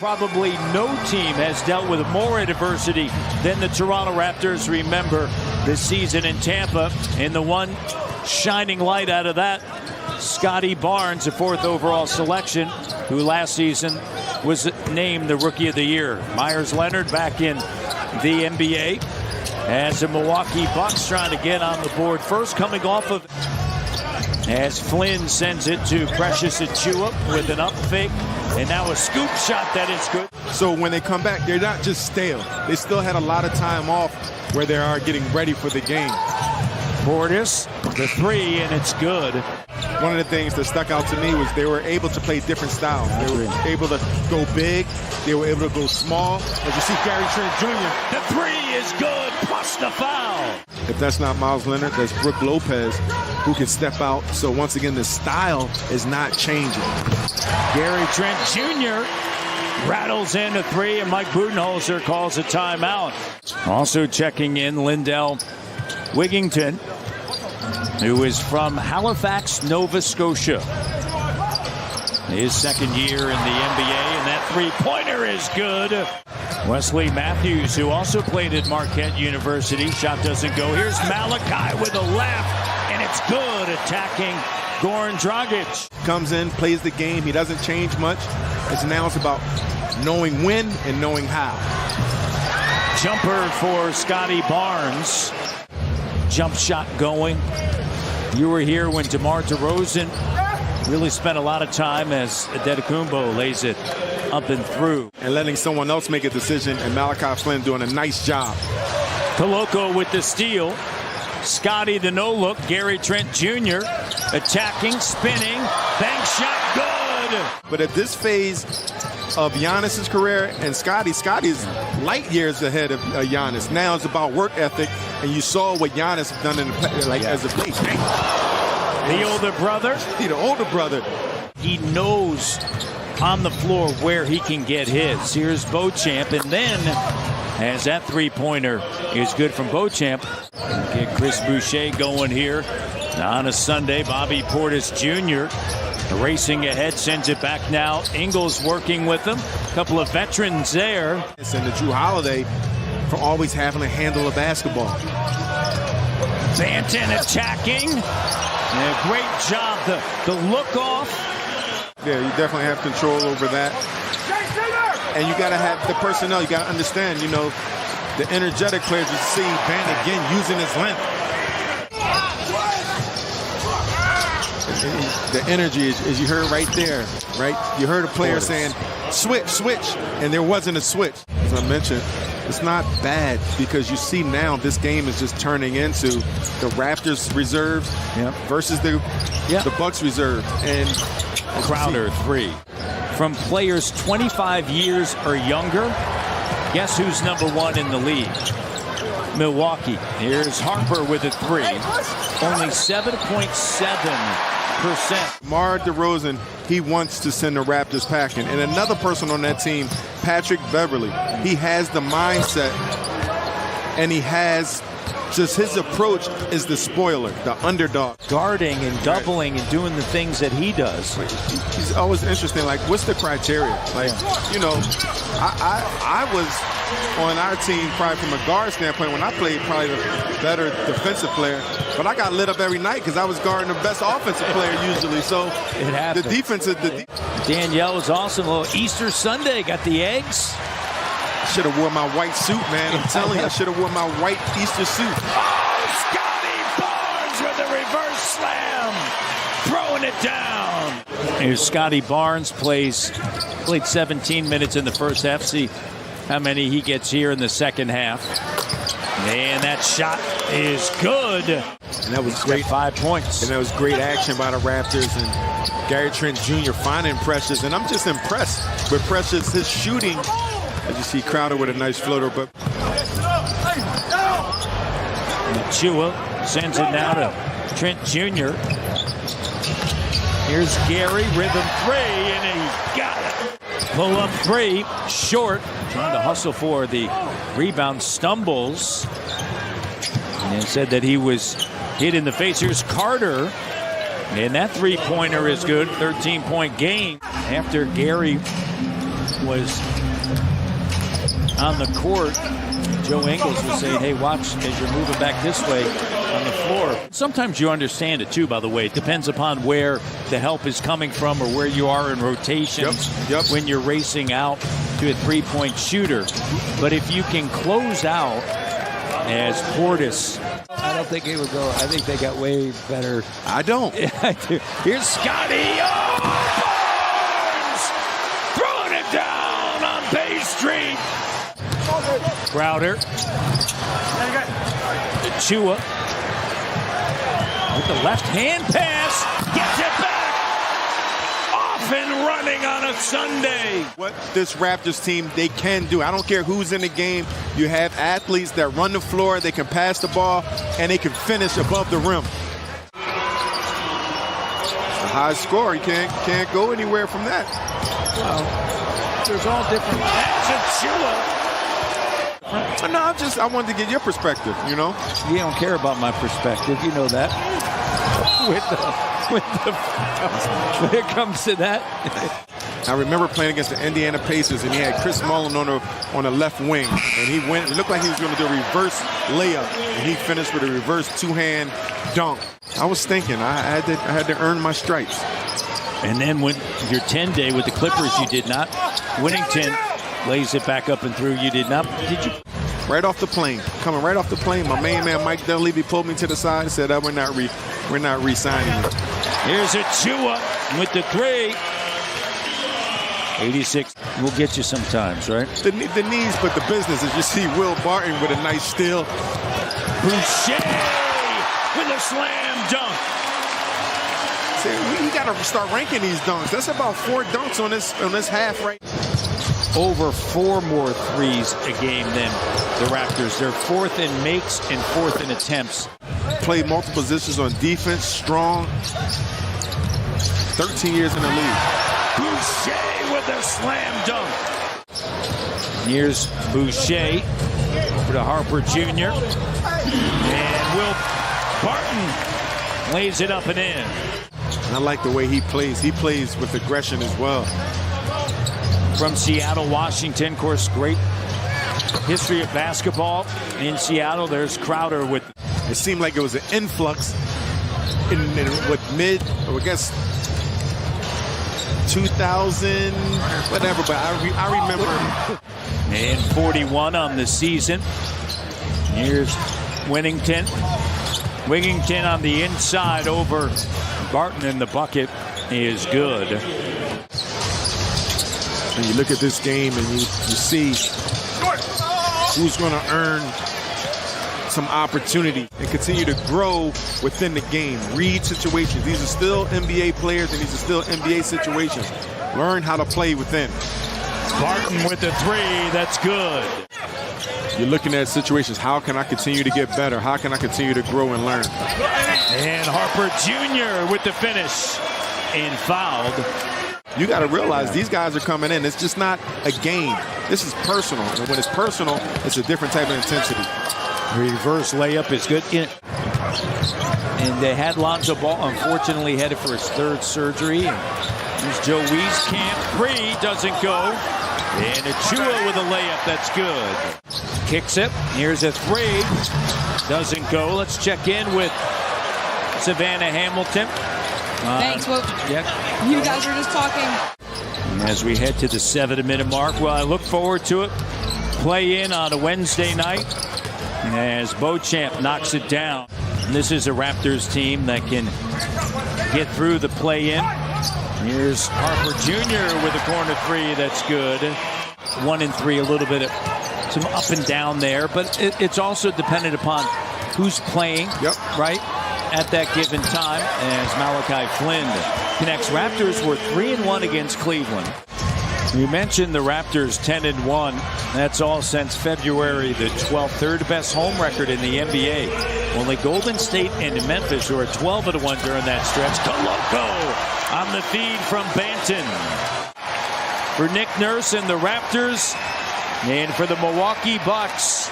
Probably no team has dealt with more adversity than the Toronto Raptors. Remember the season in Tampa, and the one shining light out of that, Scotty Barnes, a 4th overall selection, who last season was named the Rookie of the Year. Myers Leonard back in the NBA as the Milwaukee Bucks trying to get on the board first, coming off of as Flynn sends it to Precious Achiuwa with an up fake, and now a scoop shot that is good. So when they come back, they're not just stale. They still had a lot of time off where they are getting ready for the game. Portis, the 3, and it's good. One of the things that stuck out to me was they were able to play different styles. They were able to go big. They were able to go small. As you see Gary Trent Jr. The 3 is good, plus the foul. If that's not Miles Leonard, that's Brook Lopez, who can step out. So once again, the style is not changing. Gary Trent Jr. rattles in a 3, and Mike Budenholzer calls a timeout. Also checking in, Lindell Wigington, who is from Halifax, Nova Scotia. His 2nd year in the NBA, and that 3-pointer is good. Wesley Matthews, who also played at Marquette University. Shot doesn't go. Here's Malachi with a left, and it's good, attacking Goran Dragic. Comes in, plays the game. He doesn't change much. Now it's about knowing when and knowing how. Jumper for Scotty Barnes. Jump shot going. You were here when DeMar DeRozan really spent a lot of time as Antetokounmpo lays it up and through. And letting someone else make a decision, and Malachi Flynn doing a nice job. Koloko with the steal. Scotty the no-look. Gary Trent Jr. attacking, spinning, bank shot, good. But at this phase of Giannis's career and Scotty's light years ahead of Giannis. Now it's about work ethic, and you saw what Giannis done in the, as a play. The older brother. The older brother. He knows on the floor where he can get his. Here's Beauchamp, and then as that 3-pointer is good from Beauchamp. Get Chris Boucher going here on a Sunday. Bobby Portis Jr. racing ahead, sends it back now. Ingles working with him. A couple of veterans there. And the Drew Holiday for always having a handle of basketball. Banton attacking. And a great job. The look off. Yeah, you definitely have control over that. And you got to have the personnel. You got to understand, you know, the energetic players. You see Bant again using his length. The energy, as you heard right there, right? You heard a player saying, switch, switch, and there wasn't a switch. As I mentioned, it's not bad because you see now this game is just turning into the Raptors reserves versus the Bucks reserves. And Crowder 3. From players 25 years or younger, guess who's #1 in the league? Milwaukee. Here's Harper with a 3. Only 7.7%. DeMar DeRozan, he wants to send the Raptors packing. And another person on that team, Patrick Beverley. He has the mindset, and he has just his approach is the spoiler, the underdog. Guarding and doubling and doing the things that he does. He's always interesting. Like, what's the criteria? Like, you know, I was on our team probably from a guard standpoint when I played probably the better defensive player, but I got lit up every night because I was guarding the best offensive player usually. So it happens. The defense is Danielle was awesome. A little Easter Sunday, got the eggs. Should have worn my white suit, man. I'm telling you, I should have worn my white Easter suit. Oh, Scotty Barnes with a reverse slam, throwing it down. Here's Scotty Barnes, played 17 minutes in the first half. See how many he gets here in the second half. And that shot is good. And that was great. 5 points. And that was great action by the Raptors. And Gary Trent Jr. finding Precious. And I'm just impressed with Precious, his shooting. As you see Crowder with a nice floater, but Achiuwa sends it now to Trent Jr. Here's Gary, rhythm 3, and he got it. Pull up 3, short. Trying to hustle for the rebound, stumbles. And said that he was hit in the face. Here's Carter. And that 3-pointer is good. 13-point game after Gary was on the court, Joe Ingles was saying, hey, watch as you're moving back this way on the floor. Sometimes you understand it, too, by the way. It depends upon where the help is coming from or where you are in rotations when you're racing out to a three-point shooter. But if you can close out as Portis. I don't think he would go. I think they got way better. I don't. I do. Here's Scotty. Oh, Barnes! Throwing it down on Bay Street. Crowder. Chua. With the left hand pass. Gets it back. Off and running on a Sunday. What this Raptors team, they can do. I don't care who's in the game. You have athletes that run the floor, they can pass the ball, and they can finish above the rim. A high score, you can't go anywhere from that. Well, there's all different. That's a Chua. No, I wanted to get your perspective, you know? You don't care about my perspective, you know that. When it comes to that. I remember playing against the Indiana Pacers, and he had Chris Mullin on the left wing, and he went. It looked like he was going to do a reverse layup, and he finished with a reverse two-hand dunk. I was thinking I had to earn my stripes. And then when your 10-day with the Clippers, you did not. Whittington lays it back up and through. You did not. Did you? Right off the plane, coming right off the plane. My main man Mike Dunleavy pulled me to the side and said, "We're not re-signing you." Here's a Chua with the three. 86 will get you sometimes, right? The knees, but the business is you see Will Barton with a nice steal. Boucher with a slam dunk. See, we got to start ranking these dunks. That's about 4 dunks on this half, right? Over 4 more threes a game than the Raptors. They're 4th in makes and 4th in attempts. Played multiple positions on defense, strong. 13 years in the league. Boucher with a slam dunk. Here's Boucher to Harper Jr. And Will Barton lays it up and in. And I like the way he plays. He plays with aggression as well. From Seattle, Washington, of course, great history of basketball in Seattle. There's Crowder with. It seemed like it was an influx in what I guess 2000, whatever. But I remember. And 41 on the season. Here's Whittington. Wigington on the inside over Barton, and the bucket is good. And you look at this game and you see who's going to earn some opportunity and continue to grow within the game. Read situations. These are still NBA players, and these are still NBA situations. Learn how to play within. Barton with the three. That's good. You're looking at situations. How can I continue to get better? How can I continue to grow and learn? And Harper Jr. with the finish and fouled. You got to realize these guys are coming in. It's just not a game. This is personal. And when it's personal, it's a different type of intensity. Reverse layup is good. And they had Lonzo Ball, unfortunately, headed for his 3rd surgery. And here's Joe Wieskamp. Doesn't go. And Achua with a layup. That's good. Kicks it. Here's a 3. Doesn't go. Let's check in with Savannah Hamilton. Thanks. Well, yeah. You guys are just talking. As we head to the 7-minute mark, well, I look forward to it. Play in on a Wednesday night as Beauchamp knocks it down. And this is a Raptors team that can get through the play-in. Here's Harper Jr. with a corner 3. That's good. 1 and 3, a little bit of some up and down there, but it's also dependent upon who's playing, right, at that given time, as Malachi Flynn connects. Raptors were 3-1 against Cleveland. You mentioned the Raptors 10-1. That's all since February the 12th. 3rd best home record in the NBA. Only Golden State and Memphis who are 12-1 during that stretch. Koloko on the feed from Banton. For Nick Nurse and the Raptors, and for the Milwaukee Bucks,